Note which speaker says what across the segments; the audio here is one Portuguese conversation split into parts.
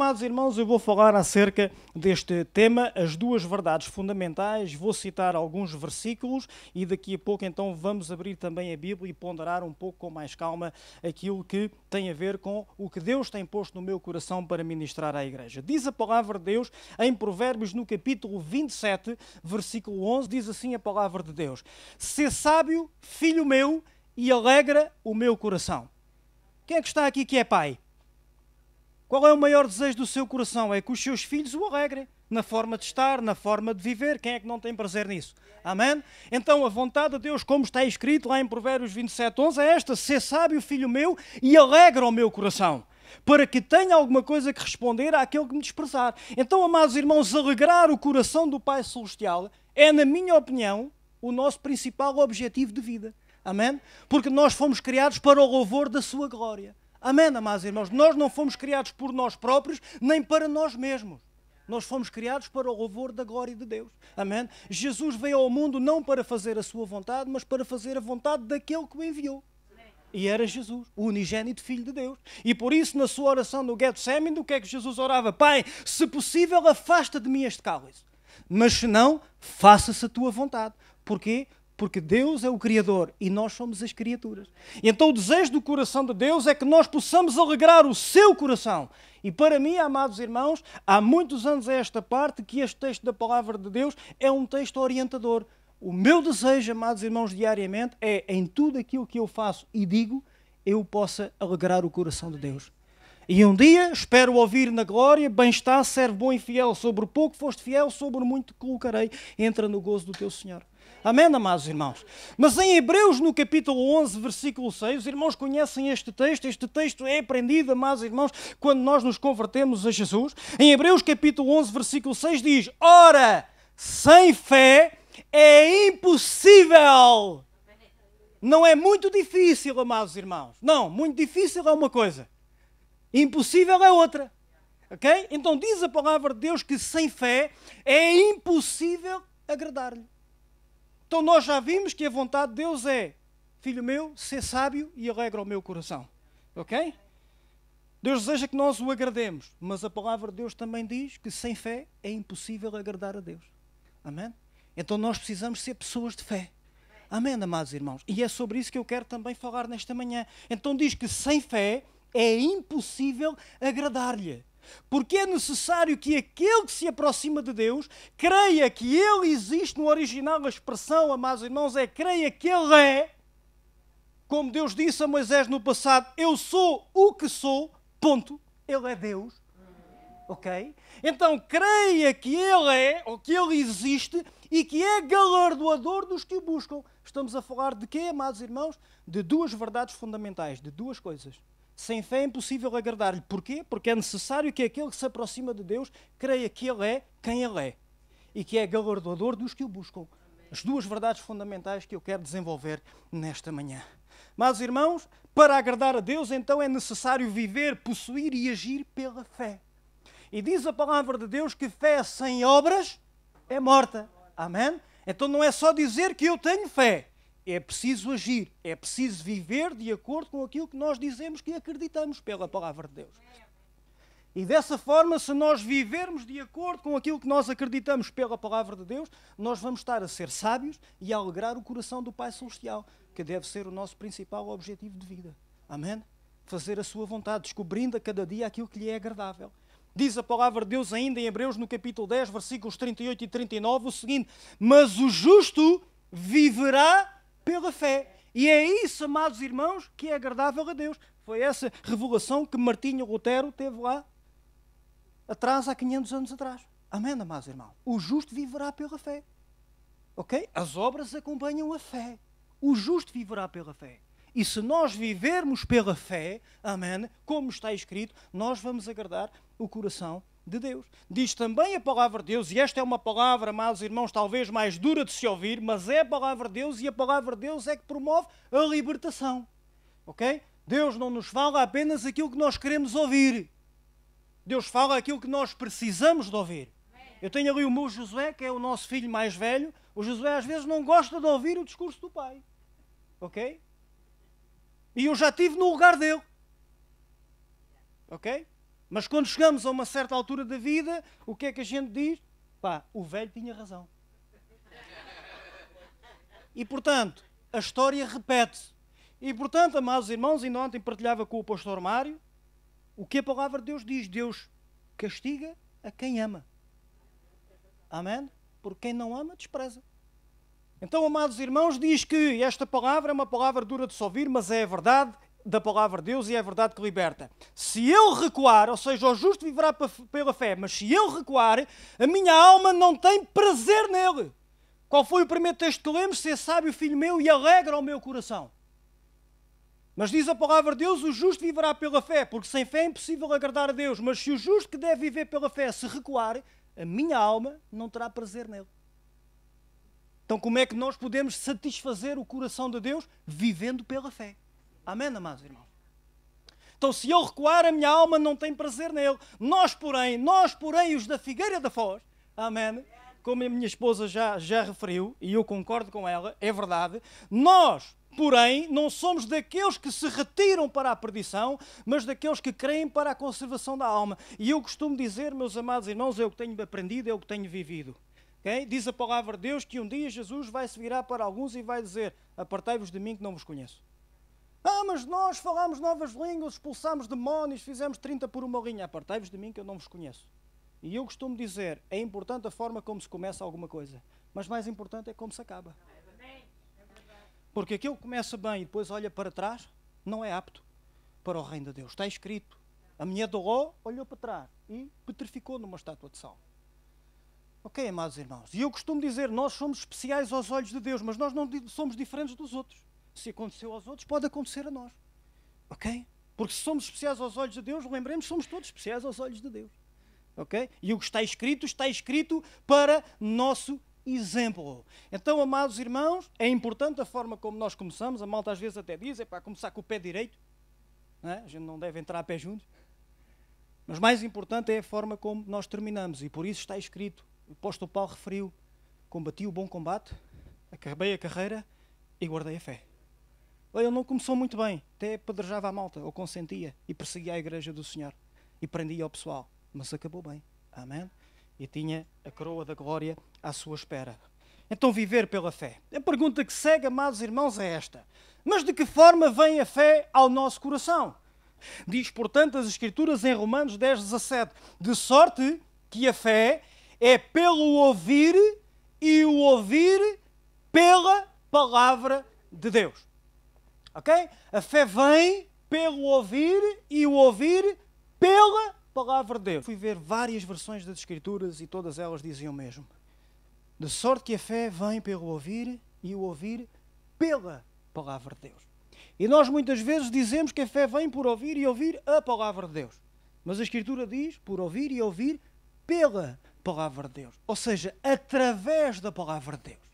Speaker 1: amados irmãos, eu vou falar acerca deste tema, as duas verdades fundamentais. Vou citar alguns versículos e daqui a pouco então vamos abrir também a Bíblia e ponderar um pouco com mais calma aquilo que tem a ver com o que Deus tem posto no meu coração para ministrar à igreja. Diz a palavra de Deus em Provérbios, no capítulo 27, versículo 11, diz assim a palavra de Deus: Sê sábio, filho meu, e alegra o meu coração. Quem é que está aqui que é pai? Qual é o maior desejo do seu coração? É que os seus filhos o alegrem, na forma de estar, na forma de viver. Quem é que não tem prazer nisso? Amém? Então a vontade de Deus, como está escrito lá em Provérbios 27:11, é esta: Sê sábio, filho meu, e alegra o meu coração, para que tenha alguma coisa que responder àquele que me desprezar. Então, amados irmãos, alegrar o coração do Pai Celestial é, na minha opinião, o nosso principal objetivo de vida. Amém? Porque nós fomos criados para o louvor da sua glória. Amém, amados irmãos? Nós não fomos criados por nós próprios, nem para nós mesmos. Nós fomos criados para o louvor da glória de Deus. Amém? Jesus veio ao mundo não para fazer a sua vontade, mas para fazer a vontade daquele que o enviou. E era Jesus, o unigênito Filho de Deus. E por isso, na sua oração no Getsemane, o que é que Jesus orava? Pai, se possível, afasta de mim este cálice. Mas se não, faça-se a tua vontade. Porquê? Porque Deus é o Criador e nós somos as criaturas. E então o desejo do coração de Deus é que nós possamos alegrar o seu coração. E para mim, amados irmãos, há muitos anos a esta parte que este texto da palavra de Deus é um texto orientador. O meu desejo, amados irmãos, diariamente é, em tudo aquilo que eu faço e digo, eu possa alegrar o coração de Deus. E um dia espero ouvir na glória: bem está, servo bom e fiel, sobre o pouco foste fiel, sobre o muito te colocarei, entra no gozo do teu Senhor. Amém, amados irmãos? Mas em Hebreus, no capítulo 11, versículo 6, os irmãos conhecem este texto é aprendido, amados irmãos, quando nós nos convertemos a Jesus. Em Hebreus, capítulo 11, versículo 6 diz: Ora, sem fé é impossível. Não é muito difícil, amados irmãos. Não, muito difícil é uma coisa. Impossível é outra. Ok? Então diz a palavra de Deus que sem fé é impossível agradar-lhe. Então nós já vimos que a vontade de Deus é: filho meu, ser sábio e alegra o meu coração. Ok? Deus deseja que nós o agrademos, mas a palavra de Deus também diz que sem fé é impossível agradar a Deus. Amém? Então nós precisamos ser pessoas de fé. Amém, amados irmãos? E é sobre isso que eu quero também falar nesta manhã. Então diz que sem fé é impossível agradar-lhe. Porque é necessário que aquele que se aproxima de Deus creia que Ele existe. No original a expressão, amados irmãos, é creia que Ele é. Como Deus disse a Moisés no passado: eu sou o que sou, ponto. Ele é Deus. Ok? Então creia que Ele é, ou que Ele existe, e que é galardoador dos que o buscam. Estamos a falar de quê, amados irmãos? De duas verdades fundamentais, de duas coisas. Sem fé é impossível agradar-lhe. Porquê? Porque é necessário que aquele que se aproxima de Deus creia que Ele é quem Ele é e que é galardoador dos que o buscam. As duas verdades fundamentais que eu quero desenvolver nesta manhã. Mas, irmãos, para agradar a Deus, então é necessário viver, possuir e agir pela fé. E diz a palavra de Deus que fé sem obras é morta. Amém? Então não é só dizer que eu tenho fé. É preciso agir, é preciso viver de acordo com aquilo que nós dizemos que acreditamos pela palavra de Deus. E dessa forma, se nós vivermos de acordo com aquilo que nós acreditamos pela palavra de Deus, nós vamos estar a ser sábios e a alegrar o coração do Pai Celestial, que deve ser o nosso principal objetivo de vida. Amém? Fazer a sua vontade, descobrindo a cada dia aquilo que lhe é agradável. Diz a palavra de Deus ainda em Hebreus, no capítulo 10, versículos 38 e 39, o seguinte: Mas o justo viverá pela fé. E é isso, amados irmãos, que é agradável a Deus. Foi essa revelação que Martinho Lutero teve lá atrás, há 500 anos atrás. Amém, amados irmãos? O justo viverá pela fé. Ok? As obras acompanham a fé. O justo viverá pela fé. E se nós vivermos pela fé, amém, como está escrito, nós vamos agradar o coração de Deus. Diz também a palavra de Deus, e esta é uma palavra, amados irmãos, talvez mais dura de se ouvir, mas é a palavra de Deus, e a palavra de Deus é que promove a libertação. Ok? Deus não nos fala apenas aquilo que nós queremos ouvir. Deus fala aquilo que nós precisamos de ouvir. Eu tenho ali o meu Josué, que é o nosso filho mais velho. O Josué às vezes não gosta de ouvir o discurso do pai. Ok? E eu já estive no lugar dele. Ok? Mas quando chegamos a uma certa altura da vida, o que é que a gente diz? Pá, o velho tinha razão. E, portanto, a história repete-se. E, portanto, amados irmãos, ainda ontem partilhava com o pastor Mário, o que a palavra de Deus diz. Deus castiga a quem ama. Amém? Porque quem não ama, despreza. Então, amados irmãos, diz que esta palavra é uma palavra dura de se ouvir, mas é a verdade da palavra de Deus e é a verdade que liberta. Se eu recuar, ou seja, o justo viverá pela fé, mas se eu recuar, a minha alma não tem prazer nele. Qual foi o primeiro texto que lemos? Ser sábio, filho meu, e alegra o meu coração. Mas diz a palavra de Deus, o justo viverá pela fé, porque sem fé é impossível agradar a Deus. Mas se o justo que deve viver pela fé se recuar, a minha alma não terá prazer nele. Então como é que nós podemos satisfazer o coração de Deus? Vivendo pela fé. Amém, amados irmãos? Então se eu recuar, a minha alma não tem prazer nele. Nós, porém, os da Figueira da Foz, amém, como a minha esposa já referiu, e eu concordo com ela, é verdade, nós, porém, não somos daqueles que se retiram para a perdição, mas daqueles que creem para a conservação da alma. E eu costumo dizer, meus amados irmãos, é o que tenho aprendido, é o que tenho vivido. Okay? Diz a palavra de Deus que um dia Jesus vai se virar para alguns e vai dizer: apartai-vos de mim que não vos conheço. Mas nós falámos novas línguas, expulsámos demónios, fizemos 30 por uma linha. Apartai-vos de mim que eu não vos conheço. E eu costumo dizer, é importante a forma como se começa alguma coisa, mas mais importante é como se acaba. Porque aquele que começa bem e depois olha para trás, não é apto para o reino de Deus. Está escrito. A mulher de Ló olhou para trás e petrificou numa estátua de sal. Ok, amados irmãos. E eu costumo dizer, nós somos especiais aos olhos de Deus, mas nós não somos diferentes dos outros. Se aconteceu aos outros, pode acontecer a nós. Ok? Porque se somos especiais aos olhos de Deus, lembremos, somos todos especiais aos olhos de Deus. Ok? E o que está escrito para nosso exemplo. Então, amados irmãos, é importante a forma como nós começamos. A malta às vezes até diz, é para começar com o pé direito. Não é? A gente não deve entrar a pé juntos. Mas mais importante é a forma como nós terminamos. E por isso está escrito. O apóstolo Paulo referiu: combati o bom combate, acabei a carreira e guardei a fé. Ele não começou muito bem, até apedrejava a malta, ou consentia, e perseguia a igreja do Senhor, e prendia o pessoal, mas acabou bem. Amém? E tinha a coroa da glória à sua espera. Então, viver pela fé. A pergunta que segue, amados irmãos, é esta: mas de que forma vem a fé ao nosso coração? Diz, portanto, as Escrituras em Romanos 10:17, de sorte que a fé é pelo ouvir e o ouvir pela palavra de Deus. Ok? A fé vem pelo ouvir e o ouvir pela palavra de Deus. Fui ver várias versões das Escrituras e todas elas diziam o mesmo. De sorte que a fé vem pelo ouvir e o ouvir pela palavra de Deus. E nós muitas vezes dizemos que a fé vem por ouvir e ouvir a palavra de Deus. Mas a Escritura diz por ouvir e ouvir pela palavra de Deus. Ou seja, através da palavra de Deus.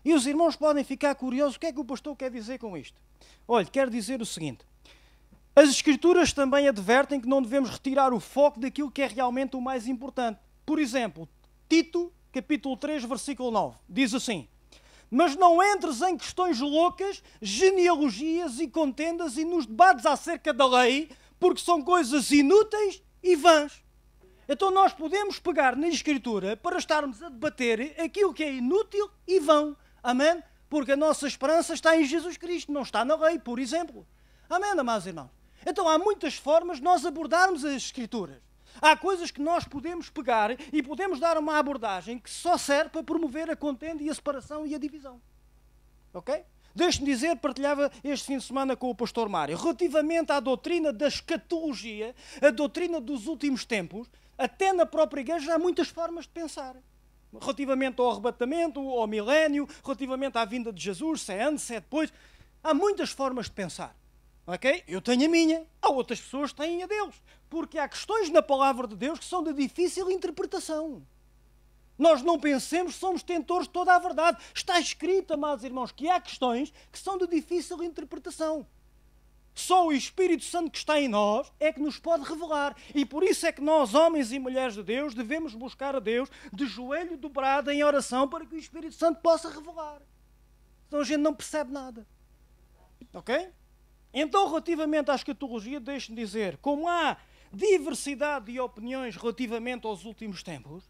Speaker 1: E os irmãos podem ficar curiosos, o que é que o pastor quer dizer com isto? Olha, quer dizer o seguinte: as Escrituras também advertem que não devemos retirar o foco daquilo que é realmente o mais importante. Por exemplo, Tito, capítulo 3, versículo 9, diz assim: mas não entres em questões loucas, genealogias e contendas e nos debates acerca da lei, porque são coisas inúteis e vãs. Então nós podemos pegar na Escritura para estarmos a debater aquilo que é inútil e vão. Amém? Porque a nossa esperança está em Jesus Cristo, não está na lei, por exemplo. Amém, amados irmãos? Então há muitas formas de nós abordarmos as Escrituras. Há coisas que nós podemos pegar e podemos dar uma abordagem que só serve para promover a contenda e a separação e a divisão. Ok? Deixe-me dizer, partilhava este fim de semana com o pastor Mário, relativamente à doutrina da escatologia, a doutrina dos últimos tempos, até na própria igreja há muitas formas de pensar. Relativamente ao arrebatamento, ao milénio, relativamente à vinda de Jesus, se é antes, se é depois, há muitas formas de pensar. Ok? Eu tenho a minha, há outras pessoas que têm a deles. Porque há questões na palavra de Deus que são de difícil interpretação. Nós não pensemos que somos tentores de toda a verdade. Está escrito, amados irmãos, que há questões que são de difícil interpretação. Só o Espírito Santo que está em nós é que nos pode revelar. E por isso é que nós, homens e mulheres de Deus, devemos buscar a Deus de joelho dobrado em oração para que o Espírito Santo possa revelar. Senão a gente não percebe nada. Ok? Então, relativamente à escatologia, deixe-me dizer, como há diversidade de opiniões relativamente aos últimos tempos,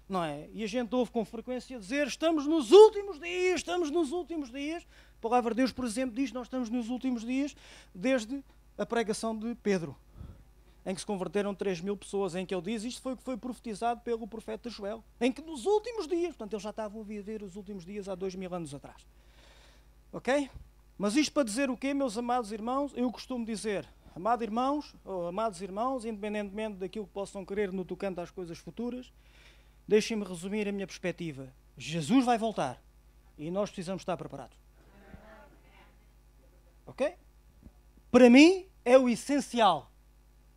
Speaker 1: não é? E a gente ouve com frequência dizer, estamos nos últimos dias, estamos nos últimos dias. A palavra de Deus, por exemplo, diz, nós estamos nos últimos dias desde a pregação de Pedro, em que se converteram 3.000 pessoas, em que ele diz, isto foi o que foi profetizado pelo profeta Joel, em que nos últimos dias, portanto, eles já estavam a viver os últimos dias há 2.000 anos atrás. Ok? Mas isto para dizer o quê, meus amados irmãos? Eu costumo dizer, amados irmãos, independentemente daquilo que possam querer no tocante às coisas futuras, deixem-me resumir a minha perspectiva. Jesus vai voltar e nós precisamos estar preparados. Ok? Para mim é o essencial.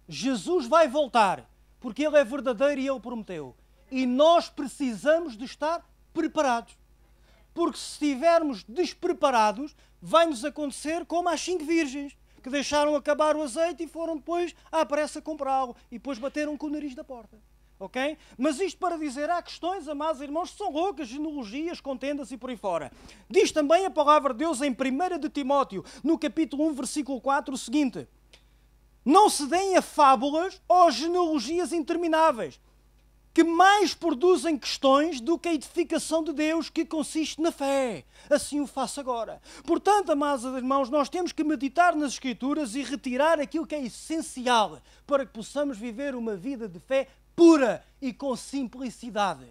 Speaker 1: Jesus vai voltar, porque Ele é verdadeiro e Ele prometeu. E nós precisamos de estar preparados. Porque se estivermos despreparados, vai-nos acontecer como às 5 virgens, que deixaram acabar o azeite e foram depois à pressa comprá-lo. E depois bateram com o nariz da porta. Ok? Mas isto para dizer, há questões, amados irmãos, que são loucas, genealogias, contendas e por aí fora. Diz também a palavra de Deus em 1 de Timóteo, no capítulo 1, versículo 4, o seguinte: não se deem a fábulas ou genealogias intermináveis, que mais produzem questões do que a edificação de Deus, que consiste na fé. Assim o faço agora. Portanto, amados irmãos, nós temos que meditar nas Escrituras e retirar aquilo que é essencial para que possamos viver uma vida de fé pura e com simplicidade.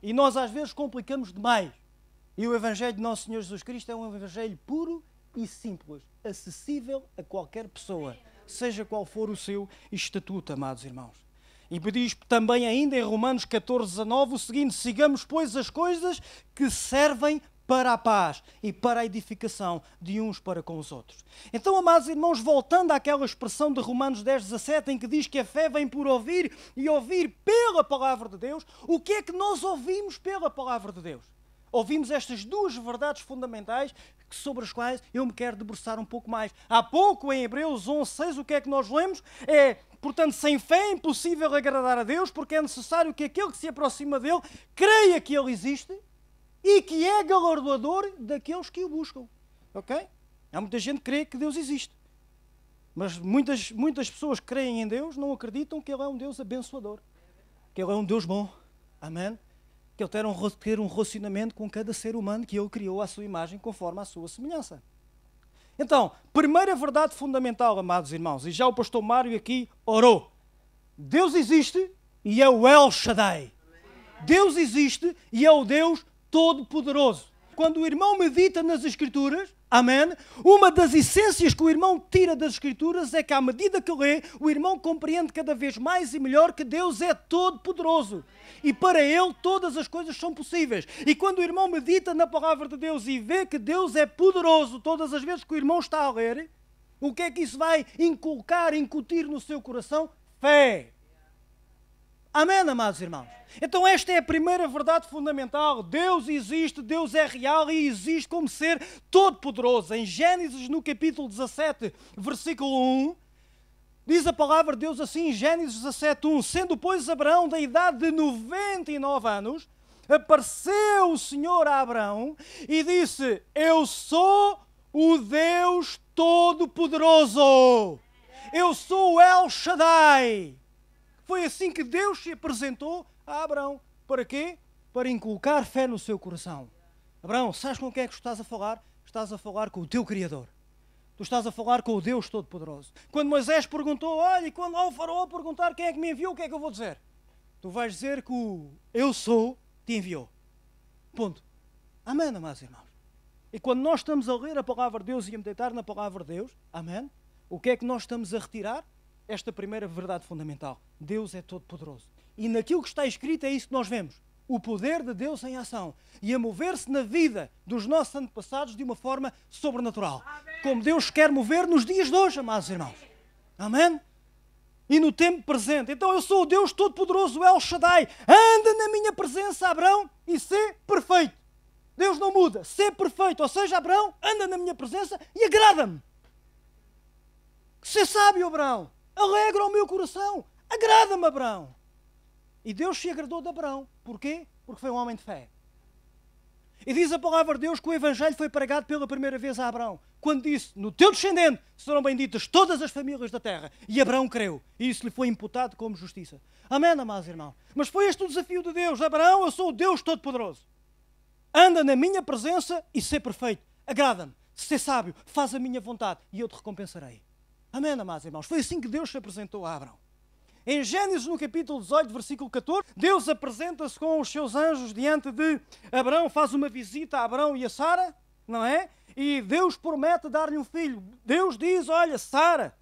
Speaker 1: E nós às vezes complicamos demais. E o Evangelho de Nosso Senhor Jesus Cristo é um Evangelho puro e simples, acessível a qualquer pessoa, seja qual for o seu estatuto, amados irmãos. E diz também ainda em Romanos 14:19 o seguinte: sigamos, pois, as coisas que servem para a paz e para a edificação de uns para com os outros. Então, amados irmãos, voltando àquela expressão de Romanos 10:17, em que diz que a fé vem por ouvir e ouvir pela palavra de Deus, o que é que nós ouvimos pela palavra de Deus? Ouvimos estas duas verdades fundamentais sobre as quais eu me quero debruçar um pouco mais. Há pouco, em Hebreus 11:6, o que é que nós lemos? Portanto, sem fé é impossível agradar a Deus, porque é necessário que aquele que se aproxima dele creia que ele existe e que é galardoador daqueles que o buscam. Ok? Há muita gente que crê que Deus existe. Mas muitas pessoas que creem em Deus não acreditam que Ele é um Deus abençoador. Que Ele é um Deus bom. Amém? Que Ele ter um relacionamento com cada ser humano que Ele criou à sua imagem, conforme à sua semelhança. Então, primeira verdade fundamental, amados irmãos, e já o pastor Mário aqui orou. Deus existe e é o El Shaddai. Deus existe e é o Deus Todo-Poderoso. Quando o irmão medita nas Escrituras, amém, uma das essências que o irmão tira das Escrituras é que, à medida que lê, o irmão compreende cada vez mais e melhor que Deus é todo-poderoso. E para Ele todas as coisas são possíveis. E quando o irmão medita na palavra de Deus e vê que Deus é poderoso todas as vezes que o irmão está a ler, o que é que isso vai incutir no seu coração? Fé. Amém, amados irmãos? Então esta é a primeira verdade fundamental. Deus existe, Deus é real e existe como ser todo-poderoso. Em Gênesis, no capítulo 17, versículo 1, diz a palavra de Deus assim, Gênesis 17:1, sendo, pois, Abraão da idade de 99 anos, apareceu o Senhor a Abraão e disse: eu sou o Deus Todo-Poderoso. Eu sou o El Shaddai. Foi assim que Deus se apresentou a Abraão. Para quê? Para inculcar fé no seu coração. Abraão, sabes com quem é que estás a falar? Estás a falar com o teu Criador. Tu estás a falar com o Deus Todo-Poderoso. Quando Moisés perguntou, olha, e quando lá o faraó perguntar quem é que me enviou, o que é que eu vou dizer? Tu vais dizer que o eu sou te enviou. Ponto. Amém, amados irmãos? E quando nós estamos a ler a palavra de Deus e a meditar na palavra de Deus, amém? O que é que nós estamos a retirar? Esta primeira verdade fundamental. Deus é todo-poderoso. E naquilo que está escrito é isso que nós vemos. O poder de Deus em ação. E a mover-se na vida dos nossos antepassados de uma forma sobrenatural. Amém. Como Deus quer mover nos dias de hoje, amados irmãos. Amém? E no tempo presente. Então eu sou o Deus todo-poderoso, El Shaddai. Anda na minha presença, Abraão, e sê perfeito. Deus não muda. Sê perfeito. Ou seja, Abraão, anda na minha presença e agrada-me. Sê sábio, Abraão. Alegra o meu coração. Agrada-me, Abraão. E Deus se agradou de Abraão. Porquê? Porque foi um homem de fé. E diz a palavra de Deus que o Evangelho foi pregado pela primeira vez a Abraão, quando disse, no teu descendente serão benditas todas as famílias da terra. E Abraão creu, e isso lhe foi imputado como justiça. Amém, amados irmãos? Mas foi este o desafio de Deus. Abraão, eu sou o Deus Todo-Poderoso. Anda na minha presença e ser perfeito. Agrada-me, ser sábio, faz a minha vontade e eu te recompensarei. Amém, amados irmãos? Foi assim que Deus se apresentou a Abraão. Em Gênesis, no capítulo 18, versículo 14, Deus apresenta-se com os seus anjos diante de Abraão, faz uma visita a Abraão e a Sara, não é? E Deus promete dar-lhe um filho. Deus diz, olha, Sara,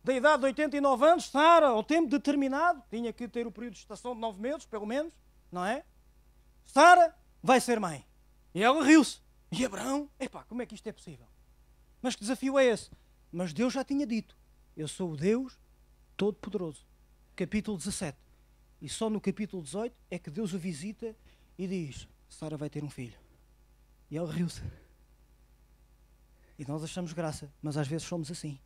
Speaker 1: da idade de 89 anos, Sara, ao tempo determinado, tinha que ter o período de gestação de 9 meses, pelo menos, não é? Sara vai ser mãe. E ela riu-se. E Abraão, epá, como é que isto é possível? Mas que desafio é esse? Mas Deus já tinha dito, eu sou o Deus Todo-Poderoso. Capítulo 17. E só no capítulo 18 é que Deus o visita e diz, Sara vai ter um filho. E ele riu-se. E nós achamos graça, mas às vezes somos assim.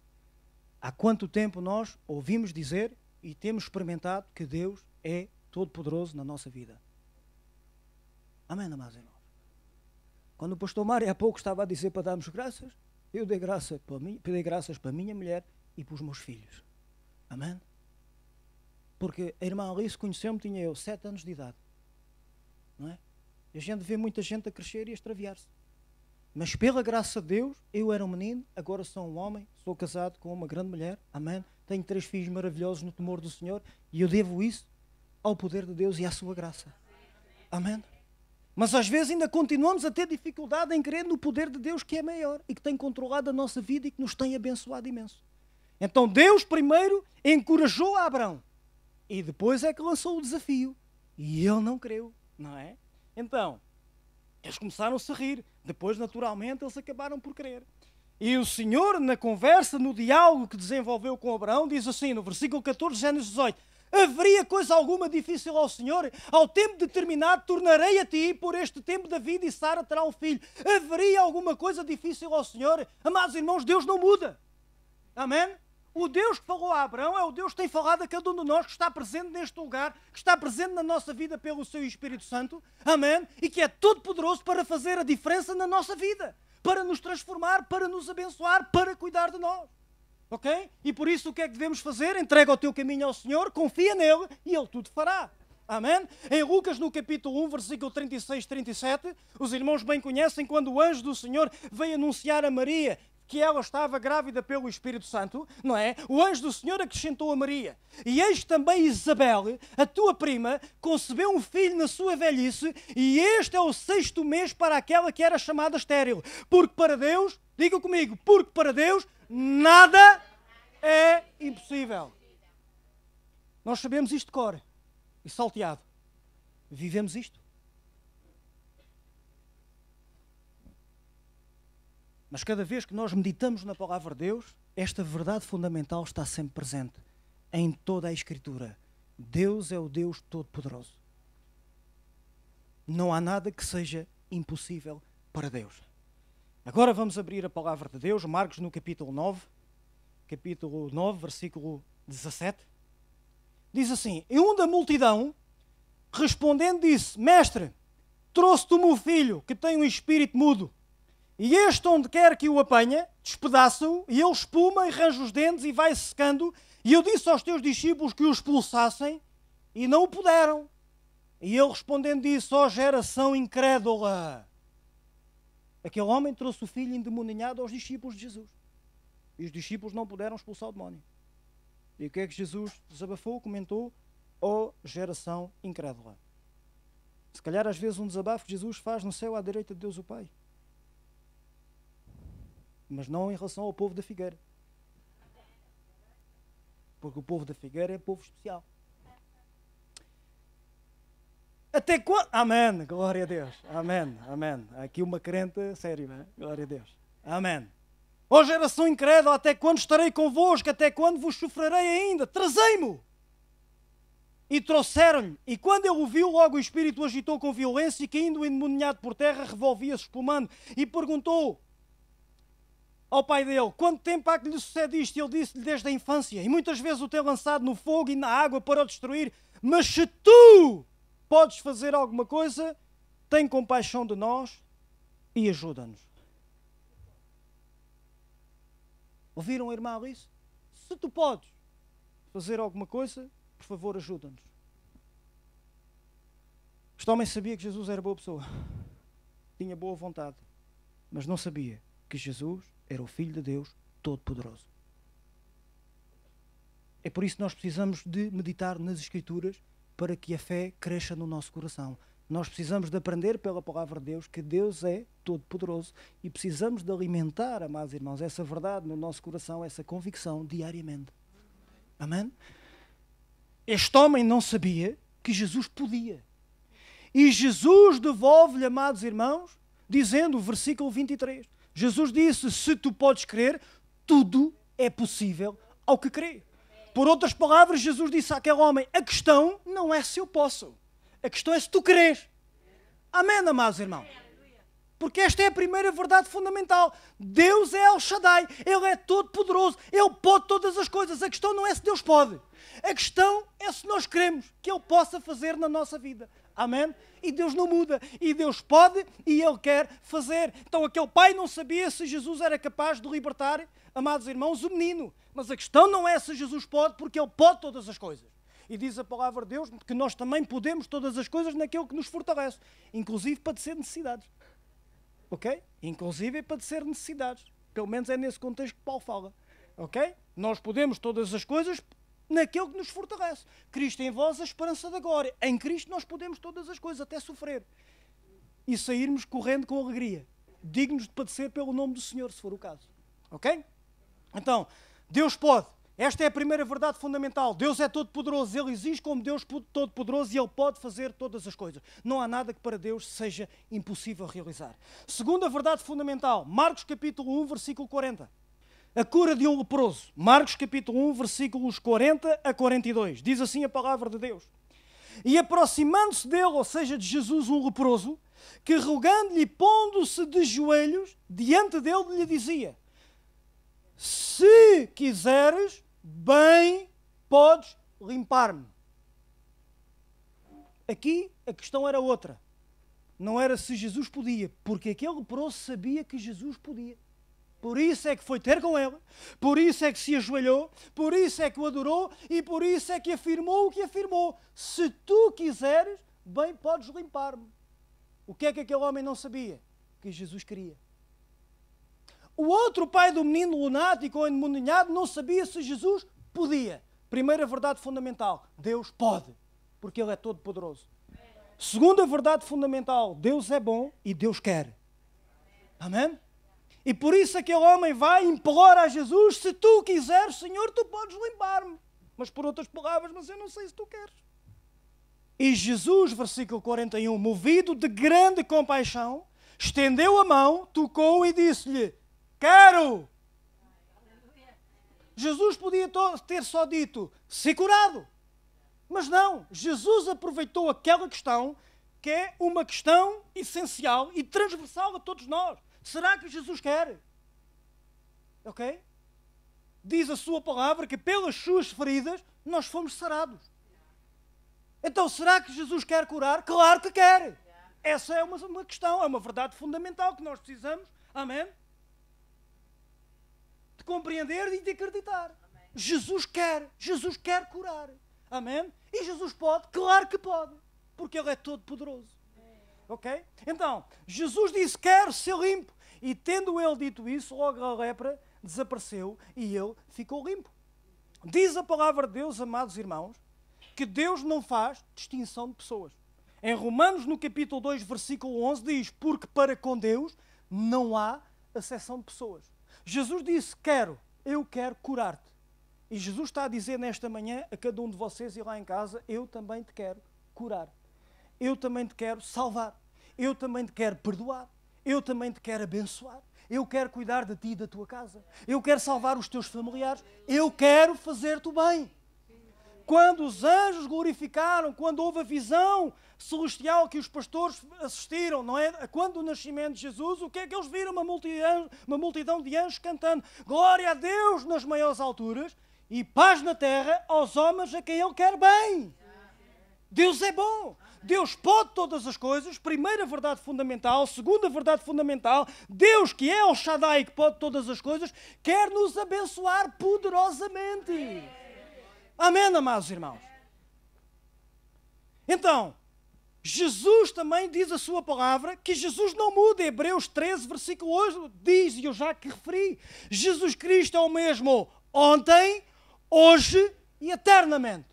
Speaker 1: Há quanto tempo nós ouvimos dizer e temos experimentado que Deus é todo-poderoso na nossa vida? Amém, amados irmãos? Quando o pastor Mário há pouco estava a dizer para darmos graças, eu dei graças para a minha mulher e para os meus filhos. Amém? Porque a irmã Alice conheceu-me, tinha eu 7 anos de idade. Não é? E a gente vê muita gente a crescer e a extraviar-se. Mas pela graça de Deus, eu era um menino, agora sou um homem, sou casado com uma grande mulher, amém? Tenho 3 filhos maravilhosos no temor do Senhor e eu devo isso ao poder de Deus e à sua graça. Amém? Mas às vezes ainda continuamos a ter dificuldade em crer no poder de Deus que é maior e que tem controlado a nossa vida e que nos tem abençoado imenso. Então Deus primeiro encorajou a Abraão. E depois é que lançou o desafio. E ele não creu, não é? Então, eles começaram-se a rir. Depois, naturalmente, eles acabaram por crer. E o Senhor, na conversa, no diálogo que desenvolveu com Abraão, diz assim, no versículo 14 de Gênesis 18, haveria coisa alguma difícil ao Senhor? Ao tempo determinado tornarei a ti, por este tempo David e Sara terá um filho. Haveria alguma coisa difícil ao Senhor? Amados irmãos, Deus não muda. Amém? O Deus que falou a Abraão é o Deus que tem falado a cada um de nós, que está presente neste lugar, que está presente na nossa vida pelo seu Espírito Santo, amém? E que é todo poderoso para fazer a diferença na nossa vida, para nos transformar, para nos abençoar, para cuidar de nós, ok? E por isso o que é que devemos fazer? Entrega o teu caminho ao Senhor, confia nele e Ele tudo fará. Amém? Em Lucas, no capítulo 1, versículo 36 e 37, os irmãos bem conhecem quando o anjo do Senhor veio anunciar a Maria que ela estava grávida pelo Espírito Santo, não é? O anjo do Senhor acrescentou a Maria, e eis também Isabel, a tua prima, concebeu um filho na sua velhice, e este é o 6º mês para aquela que era chamada estéril. Porque para Deus, diga comigo, porque para Deus nada é impossível. Nós sabemos isto de cor e salteado. Vivemos isto. Mas cada vez que nós meditamos na palavra de Deus, esta verdade fundamental está sempre presente em toda a Escritura. Deus é o Deus Todo-Poderoso. Não há nada que seja impossível para Deus. Agora vamos abrir a palavra de Deus, Marcos no capítulo 9, versículo 17. Diz assim, e um da multidão, respondendo, disse, Mestre, trouxe-te o meu filho, que tem um espírito mudo. E este, onde quer que o apanha, despedaça-o, e ele espuma e range os dentes e vai secando. E eu disse aos teus discípulos que o expulsassem, e não o puderam. E ele respondendo disse, ó geração incrédula. Aquele homem trouxe o filho endemoniado aos discípulos de Jesus. E os discípulos não puderam expulsar o demónio. E o que é que Jesus desabafou, comentou? Ó geração incrédula. Se calhar às vezes um desabafo que Jesus faz no céu à direita de Deus o Pai. Mas não em relação ao povo da Figueira. Porque o povo da Figueira é povo especial. Até quando... Amém, glória a Deus. Amém, amém. Aqui uma crente sério, não é? Glória a Deus. Amém. Ó geração incrédula, até quando estarei convosco? Até quando vos sofrerei ainda? Trazei-mo! E trouxeram-lhe. E quando ele o viu, logo o espírito o agitou com violência e caindo endemoniado por terra, revolvia-se espumando. E perguntou ao pai dele, quanto tempo há que lhe sucede isto? E ele disse-lhe desde a infância, e muitas vezes o tem lançado no fogo e na água para o destruir, mas se tu podes fazer alguma coisa, tem compaixão de nós e ajuda-nos. Ouviram, irmã Alice? Se tu podes fazer alguma coisa, por favor, ajuda-nos. Este homem sabia que Jesus era boa pessoa. Tinha boa vontade. Mas não sabia que Jesus era o Filho de Deus Todo-Poderoso. É por isso que nós precisamos de meditar nas Escrituras para que a fé cresça no nosso coração. Nós precisamos de aprender pela palavra de Deus que Deus é todo-poderoso e precisamos de alimentar, amados irmãos, essa verdade no nosso coração, essa convicção diariamente. Amém? Este homem não sabia que Jesus podia. E Jesus devolve-lhe, amados irmãos, dizendo, versículo 23, Jesus disse, se tu podes crer, tudo é possível ao que crê. Por outras palavras, Jesus disse àquele homem, a questão não é se eu posso. A questão é se tu crês. Amém, amados irmãos? Porque esta é a primeira verdade fundamental. Deus é El Shaddai. Ele é todo poderoso. Ele pode todas as coisas. A questão não é se Deus pode. A questão é se nós queremos que Ele possa fazer na nossa vida. Amém? E Deus não muda. E Deus pode e Ele quer fazer. Então aquele pai não sabia se Jesus era capaz de libertar, amados irmãos, o menino. Mas a questão não é se Jesus pode, porque Ele pode todas as coisas. E diz a palavra de Deus que nós também podemos todas as coisas naquilo que nos fortalece. Inclusive para padecer necessidades. Ok? Inclusive para padecer necessidades. Pelo menos é nesse contexto que Paulo fala. Ok? Nós podemos todas as coisas naquele que nos fortalece. Cristo em vós, a esperança da glória. Em Cristo nós podemos todas as coisas, até sofrer. E sairmos correndo com alegria. Dignos de padecer pelo nome do Senhor, se for o caso. Ok? Então, Deus pode. Esta é a primeira verdade fundamental. Deus é todo-poderoso. Ele existe como Deus todo-poderoso e Ele pode fazer todas as coisas. Não há nada que para Deus seja impossível realizar. Segunda verdade fundamental. Marcos capítulo 1, versículo 40. A cura de um leproso. Marcos capítulo 1, versículos 40 a 42. Diz assim a palavra de Deus. E aproximando-se dele, ou seja, de Jesus, um leproso, que rogando-lhe e pondo-se de joelhos, diante dele lhe dizia, se quiseres, bem podes limpar-me. Aqui a questão era outra. Não era se Jesus podia, porque aquele leproso sabia que Jesus podia. Por isso é que foi ter com ele, por isso é que se ajoelhou, por isso é que o adorou e por isso é que afirmou o que afirmou. Se tu quiseres, bem podes limpar-me. O que é que aquele homem não sabia? Que Jesus queria. O outro pai do menino lunático ou endemoniado não sabia se Jesus podia. Primeira verdade fundamental, Deus pode, porque Ele é todo poderoso. Segunda verdade fundamental, Deus é bom e Deus quer. Amém? E por isso aquele homem vai e implora a Jesus, se tu quiseres, Senhor, tu podes limpar-me. Mas por outras palavras, mas eu não sei se tu queres. E Jesus, versículo 41, movido de grande compaixão, estendeu a mão, tocou e disse-lhe, quero. Jesus podia ter só dito, se curado. Mas não, Jesus aproveitou aquela questão, que é uma questão essencial e transversal a todos nós. Será que Jesus quer? Ok? Diz a sua palavra que pelas suas feridas nós fomos sarados. Então, será que Jesus quer curar? Claro que quer. Essa é uma questão, é uma verdade fundamental que nós precisamos, amém? De compreender e de acreditar. Amém. Jesus quer curar. Amém? E Jesus pode? Claro que pode. Porque Ele é todo poderoso. Ok? Então, Jesus disse, quero ser limpo. E tendo ele dito isso, logo a lepra desapareceu e ele ficou limpo. Diz a palavra de Deus, amados irmãos, que Deus não faz distinção de pessoas. Em Romanos, no capítulo 2, versículo 11, diz, porque para com Deus não há acepção de pessoas. Jesus disse, eu quero curar-te. E Jesus está a dizer nesta manhã a cada um de vocês e lá em casa, eu também te quero curar. Eu também te quero salvar. Eu também te quero perdoar. Eu também te quero abençoar. Eu quero cuidar de ti e da tua casa. Eu quero salvar os teus familiares. Eu quero fazer-te o bem. Quando os anjos glorificaram, quando houve a visão celestial que os pastores assistiram, não é? Quando o nascimento de Jesus, o que é que eles viram? Uma multidão de anjos cantando glória a Deus nas maiores alturas e paz na terra aos homens a quem Ele quer bem. Deus é bom. Deus pode todas as coisas, primeira verdade fundamental. Segunda verdade fundamental, Deus que é o Shaddai, que pode todas as coisas, quer nos abençoar poderosamente. Amém, amados irmãos? Então, Jesus também diz a sua palavra que Jesus não muda. Hebreus 13, versículo 8 diz, e eu já que referi, Jesus Cristo é o mesmo ontem, hoje e eternamente.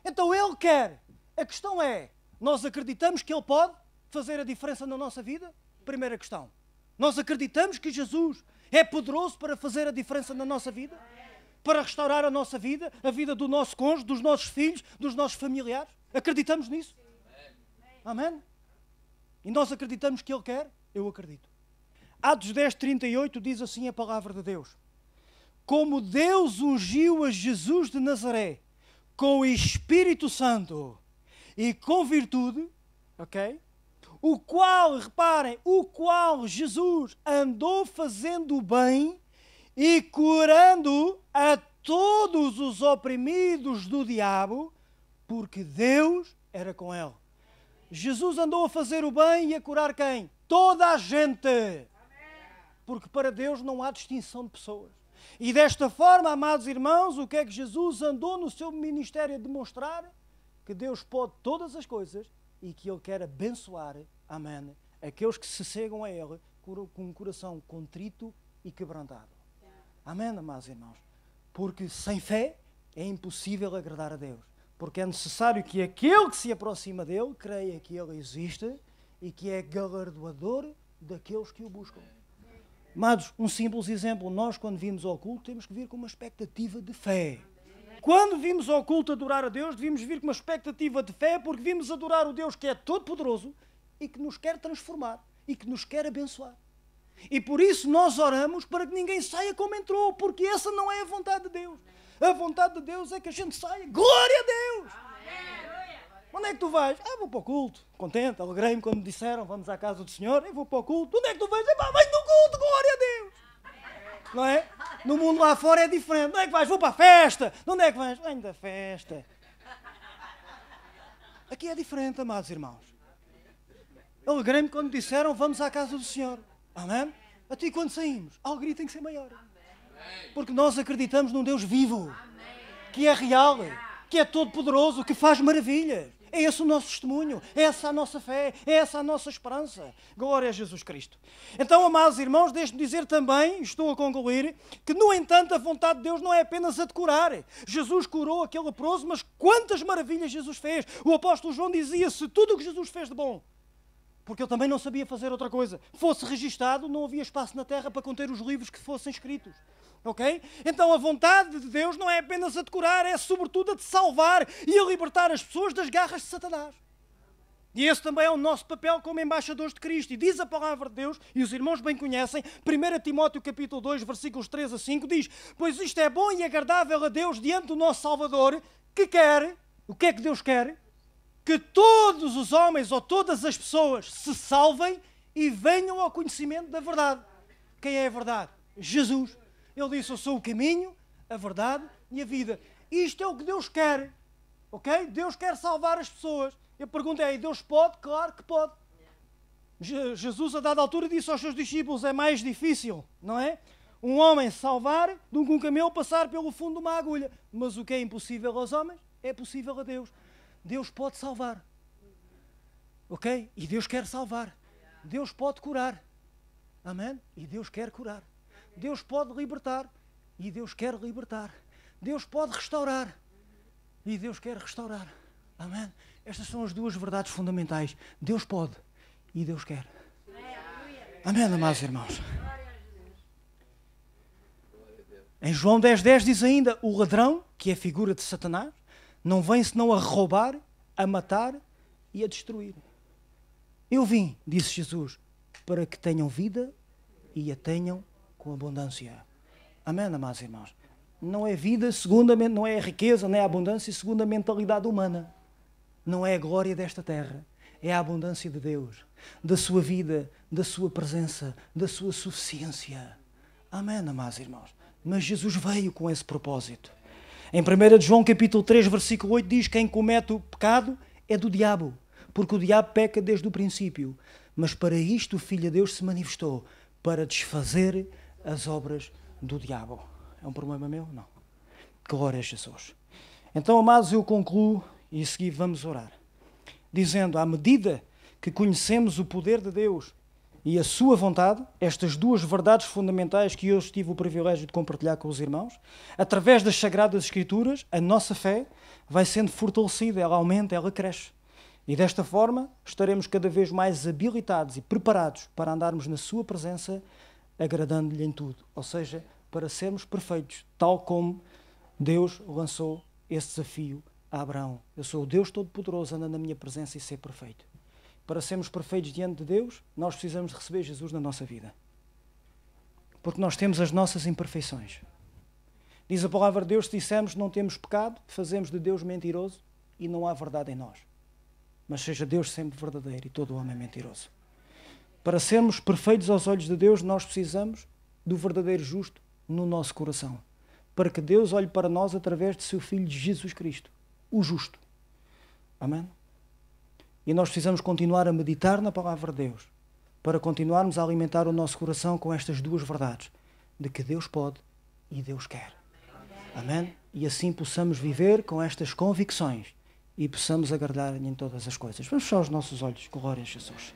Speaker 1: Então Ele quer. A questão é, nós acreditamos que Ele pode fazer a diferença na nossa vida? Primeira questão. Nós acreditamos que Jesus é poderoso para fazer a diferença na nossa vida? Para restaurar a nossa vida, a vida do nosso cônjuge, dos nossos filhos, dos nossos familiares? Acreditamos nisso? Amém? E nós acreditamos que Ele quer? Eu acredito. Atos 10, 38 diz assim a palavra de Deus. Como Deus ungiu a Jesus de Nazaré com o Espírito Santo e com virtude, ok? O qual, reparem, o qual Jesus andou fazendo bem e curando a todos os oprimidos do diabo, porque Deus era com ele. Jesus andou a fazer o bem e a curar quem? Toda a gente. Porque para Deus não há distinção de pessoas. E desta forma, amados irmãos, o que é que Jesus andou no seu ministério a demonstrar? Que Deus pode todas as coisas e que Ele quer abençoar, amém, aqueles que se chegam a Ele com um coração contrito e quebrantado. Amém, amados irmãos? Porque sem fé é impossível agradar a Deus. Porque é necessário que aquele que se aproxima dele creia que ele existe e que é galardoador daqueles que o buscam. Amados, um simples exemplo. Nós, quando vimos ao culto, temos que vir com uma expectativa de fé. Quando vimos ao culto adorar a Deus, devíamos vir com uma expectativa de fé, porque vimos adorar o Deus que é todo-poderoso e que nos quer transformar e que nos quer abençoar. E por isso nós oramos para que ninguém saia como entrou, porque essa não é a vontade de Deus. A vontade de Deus é que a gente saia. Glória a Deus! Amém. Onde é que tu vais? Vou para o culto. Contente, alegrei-me quando me disseram, vamos à casa do Senhor. Eu vou para o culto. Onde é que tu vais? Vais no culto, glória a Deus! Não é? No mundo lá fora é diferente. Onde é que vais? Vou para a festa. Onde é que vais? Venho da festa. Aqui é diferente, amados irmãos. Alegrei-me quando me disseram, vamos à casa do Senhor. Amém? Até quando saímos, a alegria tem que ser maior. Porque nós acreditamos num Deus vivo, que é real, que é todo-poderoso, que faz maravilhas. É esse o nosso testemunho, é essa a nossa fé, é essa a nossa esperança. Glória a Jesus Cristo. Então, amados irmãos, deixe-me dizer também, estou a concluir, que no entanto a vontade de Deus não é apenas a de curar. Jesus curou aquele leproso, mas quantas maravilhas Jesus fez. O apóstolo João dizia, se tudo o que Jesus fez de bom, porque ele também não sabia fazer outra coisa, fosse registado, não havia espaço na terra para conter os livros que fossem escritos. Ok? Então a vontade de Deus não é apenas a de curar, é sobretudo a de salvar e a libertar as pessoas das garras de Satanás. E esse também é o nosso papel como embaixadores de Cristo. E diz a palavra de Deus, e os irmãos bem conhecem, 1 Timóteo capítulo 2, versículos 3 a 5, diz, pois isto é bom e agradável a Deus diante do nosso Salvador, que quer, o que é que Deus quer? Que todos os homens ou todas as pessoas se salvem e venham ao conhecimento da verdade. Quem é a verdade? Jesus. Ele disse, eu sou o caminho, a verdade e a vida. Isto é o que Deus quer. Ok? Deus quer salvar as pessoas. Eu pergunto, Deus pode? Claro que pode. Jesus, a dada altura, disse aos seus discípulos, é mais difícil, não é? Um homem salvar do que um camelo passar pelo fundo de uma agulha. Mas o que é impossível aos homens, é possível a Deus. Deus pode salvar. Ok? E Deus quer salvar. Deus pode curar. Amém? E Deus quer curar. Deus pode libertar. E Deus quer libertar. Deus pode restaurar. E Deus quer restaurar. Amém? Estas são as duas verdades fundamentais. Deus pode. E Deus quer. Amém, amados irmãos? Em João 10:10 diz ainda, o ladrão, que é a figura de Satanás, não vem senão a roubar, a matar e a destruir. Eu vim, disse Jesus, para que tenham vida e a tenham com abundância. Amém, amados irmãos? Não é vida segundo não é a riqueza, nem a abundância segundo a mentalidade humana. Não é a glória desta terra. É a abundância de Deus, da sua vida, da sua presença, da sua suficiência. Amém, amados irmãos? Mas Jesus veio com esse propósito. Em 1 João capítulo 3, versículo 8 diz, quem comete o pecado é do diabo, porque o diabo peca desde o princípio. Mas para isto o Filho de Deus se manifestou, para desfazer as obras do diabo. É um problema meu? Não. Glória a Jesus. Então, amados, eu concluo e a seguir vamos orar. Dizendo, à medida que conhecemos o poder de Deus e a sua vontade, estas duas verdades fundamentais que hoje tive o privilégio de compartilhar com os irmãos, através das Sagradas Escrituras, a nossa fé vai sendo fortalecida, ela aumenta, ela cresce. E desta forma estaremos cada vez mais habilitados e preparados para andarmos na sua presença, agradando-lhe em tudo. Ou seja, para sermos perfeitos, tal como Deus lançou esse desafio a Abraão. Eu sou o Deus Todo-Poderoso, anda na minha presença e ser perfeito. Para sermos perfeitos diante de Deus, nós precisamos de receber Jesus na nossa vida. Porque nós temos as nossas imperfeições. Diz a palavra de Deus, se dissermos que não temos pecado, fazemos de Deus mentiroso e não há verdade em nós. Mas seja Deus sempre verdadeiro e todo homem mentiroso. Para sermos perfeitos aos olhos de Deus, nós precisamos do verdadeiro justo no nosso coração. Para que Deus olhe para nós através de seu Filho Jesus Cristo, o justo. Amém? E nós precisamos continuar a meditar na palavra de Deus, para continuarmos a alimentar o nosso coração com estas duas verdades, de que Deus pode e Deus quer. Amém? E assim possamos viver com estas convicções e possamos agradar-lhe em todas as coisas. Vamos fechar os nossos olhos. Glória a Jesus.